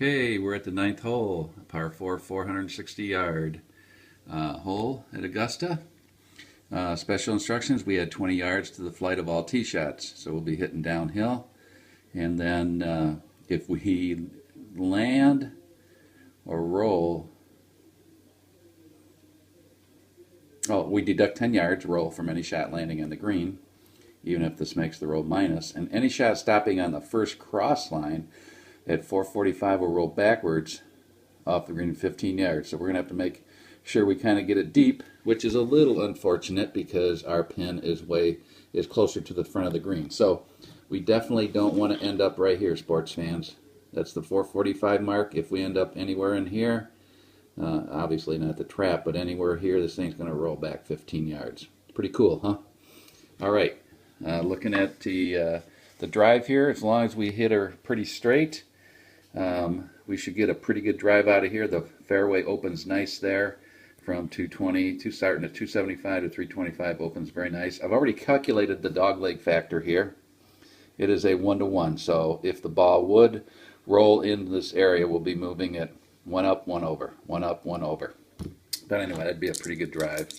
Okay, we're at the ninth hole, par 4, 460 yard hole at Augusta. Special instructions, we had 20 yards to the flight of all tee shots, so we'll be hitting downhill. And then if we land or roll, we deduct 10 yards roll from any shot landing on the green, even if this makes the roll minus. And any shot stopping on the first cross line at 445 will roll backwards off the green 15 yards. So we're going to have to make sure we kind of get it deep, which is a little unfortunate because our pin is closer to the front of the green. So we definitely don't want to end up right here, sports fans. That's the 445 mark. If we end up anywhere in here, obviously not the trap, but anywhere here, this thing's going to roll back 15 yards. Pretty cool, huh? All right, looking at the drive here, as long as we hit her pretty straight, we should get a pretty good drive out of here. The fairway opens nice there from 220 to starting at 275 to 325 opens very nice. I've already calculated the dogleg factor here. It is a 1-to-1, so if the ball would roll in this area, we'll be moving it 1 up, 1 over, 1 up, 1 over. But anyway, that'd be a pretty good drive.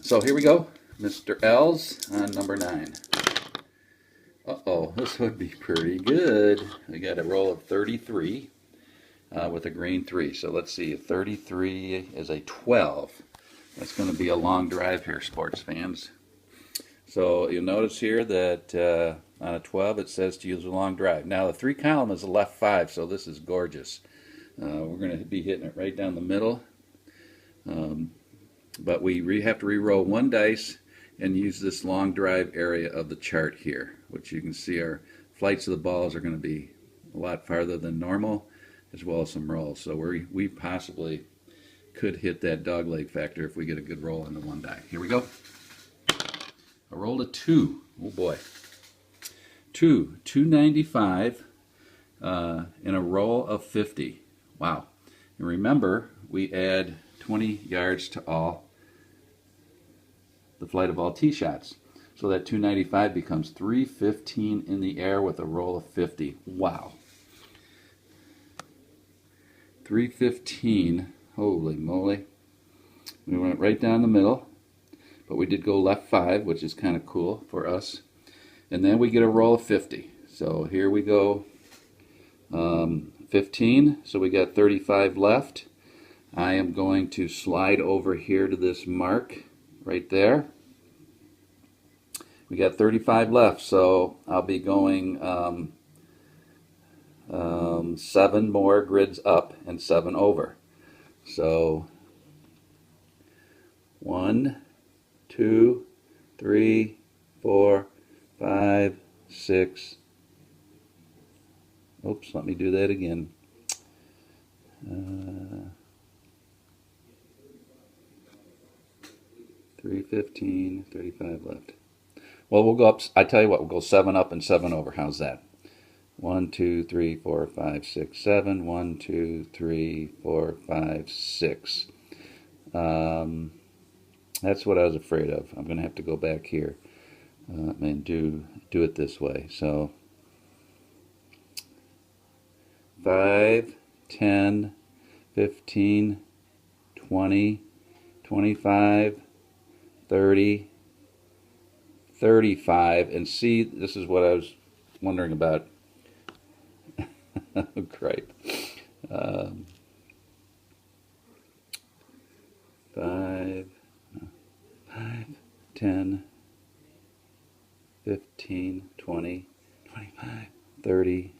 So here we go, Mr. L's on number 9. Uh-oh, this would be pretty good. We got a roll of 33 with a green 3. So let's see, 33 is a 12. That's going to be a long drive here, sports fans. So you'll notice here that on a 12 it says to use a long drive. Now the 3 column is a left 5, so this is gorgeous. We're going to be hitting it right down the middle. But we have to re-roll 1 dice and use this long drive area of the chart here, which you can see our flights of the balls are going to be a lot farther than normal, as well as some rolls. So we possibly could hit that dogleg factor if we get a good roll into 1 die. Here we go. I rolled a 2. Oh boy. 295 in a roll of 50. Wow. And remember, we add 20 yards to the flight of all tee shots. So that 295 becomes 315 in the air with a roll of 50. Wow. 315. Holy moly. We went right down the middle, but we did go left 5, which is kind of cool for us. And then we get a roll of 50. So here we go. 15. So we got 35 left. I am going to slide over here to this mark right there. We got 35 left, so I'll be going 7 more grids up and 7 over. So 1, 2, 3, 4, 5, 6. Oops, let me do that again. 315, 35 left. Well, we'll go up. I tell you what, we'll go 7 up and 7 over. How's that? 1, 2, 3, 4, 5, 6, 7. 1, 2, 3, 4, 5, 6. That's what I was afraid of. I'm going to have to go back here and do it this way. So 5, 10, 15, 20, 25, 30, 35, and see, this is what I was wondering about. Great. 5, 10, 15, 20, 25, 30,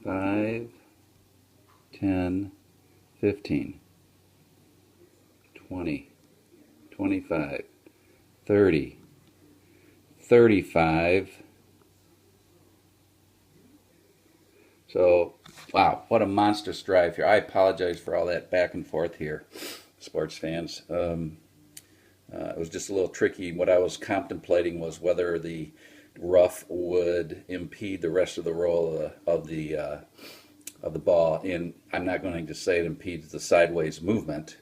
5, 10, 15, 20, 25, 30, 35. So, wow, what a monstrous drive here. I apologize for all that back and forth here, sports fans. It was just a little tricky. What I was contemplating was whether the rough would impede the rest of the roll of the ball, and I'm not going to say it impedes the sideways movement.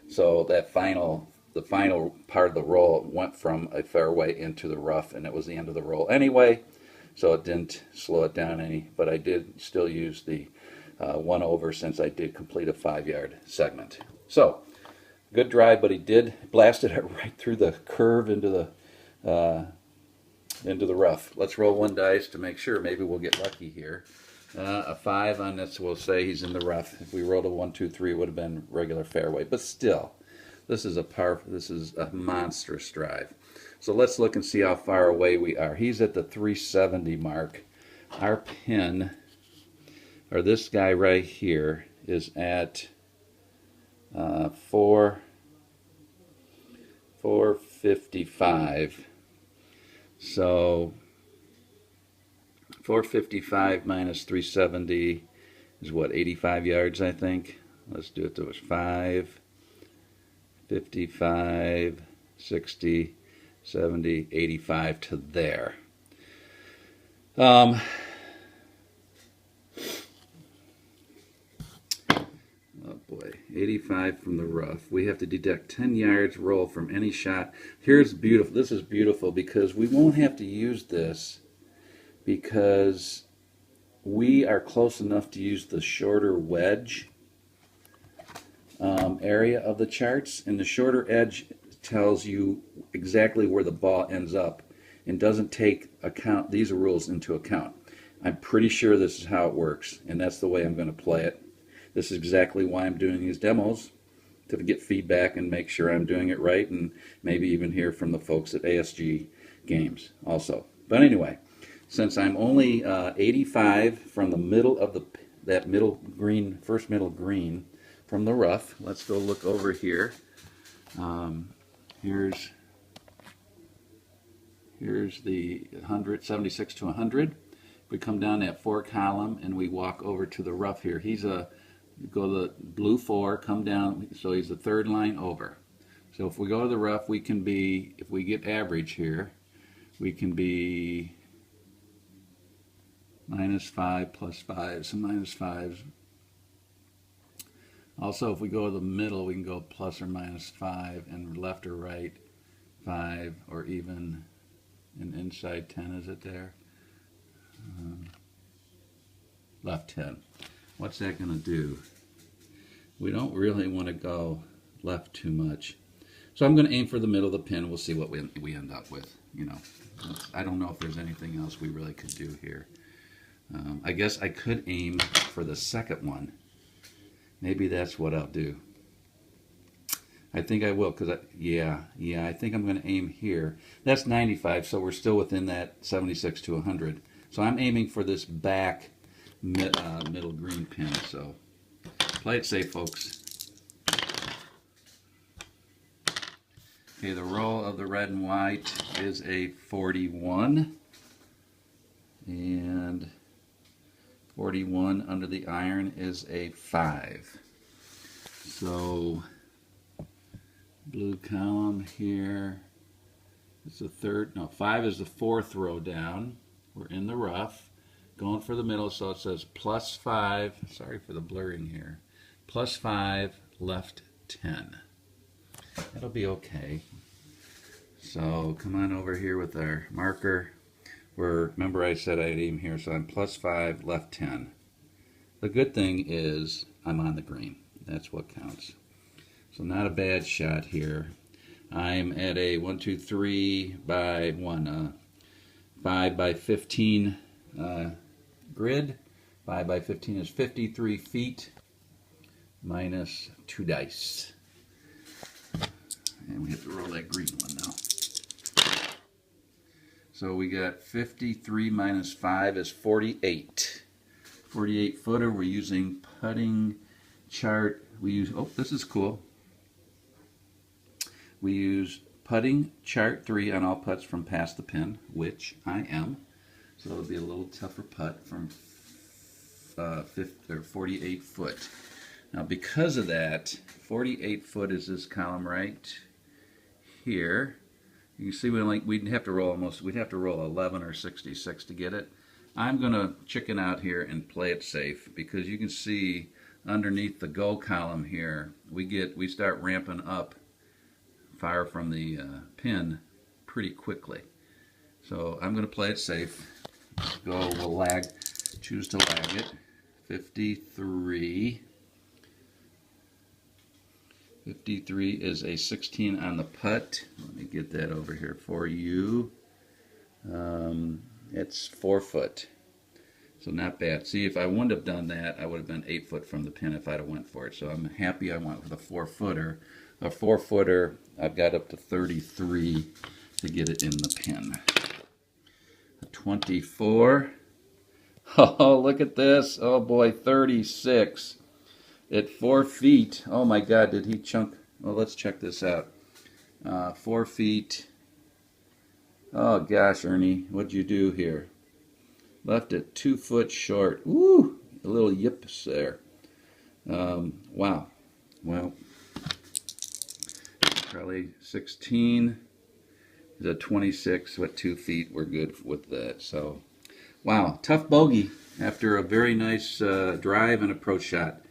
So that final the final part of the roll went from a fairway into the rough, and it was the end of the roll anyway, so it didn't slow it down any. But I did still use the 1 over since I did complete a 5-yard segment. So good drive, but he did blasted it right through the curve into the rough. Let's roll 1 dice to make sure. Maybe we'll get lucky here. A 5 on this will say he's in the rough. If we rolled a 1, 2, 3, it would have been regular fairway. But still, this is a monstrous drive. So let's look and see how far away we are. He's at the 370 mark. Our pin, or this guy right here, is at 455. So 455 minus 370 is what, 85 yards, I think. Let's do it. There was 5, 55, 60, 70, 85 to there. Oh boy, 85 from the rough. We have to deduct 10 yards roll from any shot. Here's beautiful. This is beautiful because we won't have to use this because we are close enough to use the shorter wedge area of the charts, and the shorter edge tells you exactly where the ball ends up and doesn't take account these rules into account. I'm pretty sure this is how it works, and that's the way I'm going to play it. This is exactly why I'm doing these demos, to get feedback and make sure I'm doing it right, and maybe even hear from the folks at ASG Games also. But anyway, since I'm only 85 from the middle of that middle green, first middle green from the rough, let's go look over here. Here's the 76 to 100. We come down that 4 column and we walk over to the rough here. Go to the blue 4, come down, so he's the 3rd line over. So if we go to the rough, we can be, if we get average here, we can be -5 plus 5, so -5s. Also, if we go to the middle, we can go plus or -5, and left or right 5, or even an inside 10, is it there? Left 10. What's that going to do? We don't really want to go left too much. So I'm going to aim for the middle of the pin. We'll see what we end up with. You know, I don't know if there's anything else we really could do here. I guess I could aim for the second one. Maybe that's what I'll do. I think I will, because yeah, I think I'm going to aim here. That's 95, so we're still within that 76 to 100. So I'm aiming for this back middle green pin. So play it safe, folks. Okay, the roll of the red and white is a 41, and 41 under the iron is a 5. So blue column here is the 3rd, no, 5 is the 4th row down. We're in the rough, going for the middle, so it says +5, sorry for the blurring here, +5, left 10. That'll be okay. So come on over here with our marker. Remember I said I'd aim here, so I'm +5, left 10. The good thing is I'm on the green. That's what counts. So not a bad shot here. I'm at a 1, 2, 3 by 1, 5 by 15 grid. 5 by 15 is 53 feet minus 2 dice. And we have to roll that green one now. So we got 53 minus 5 is 48. 48 footer. We're using putting chart. We use, oh, this is cool. We use putting chart 3 on all putts from past the pin, which I am. So it'll be a little tougher putt from 48 foot. Now because of that, 48 foot is this column right here. You can see we'd have to roll 11 or 66 to get it. I'm going to chicken out here and play it safe, because you can see underneath the go column here, we start ramping up far from the pin pretty quickly. So I'm going to play it safe. We'll lag, choose to lag it. 53. 53 is a 16 on the putt. Let me get that over here for you. It's 4 foot. So not bad. See, if I wouldn't have done that, I would have been 8 foot from the pin if I'd have went for it. So I'm happy I went with a 4-footer. A 4-footer, I've got up to 33 to get it in the pin. A 24. Oh, look at this. Oh boy, 36. At 4 feet. Oh my God, did he chunk? Well, let's check this out. 4 feet. Oh gosh, Ernie, what'd you do here? Left it 2 foot short. Woo! A little yips there. Wow. Well, probably 16 is a 26 with 2 feet. We're good with that. So, wow, tough bogey after a very nice drive and approach shot.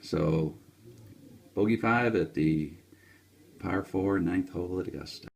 So, bogey 5 at the par 4 9th hole at Augusta.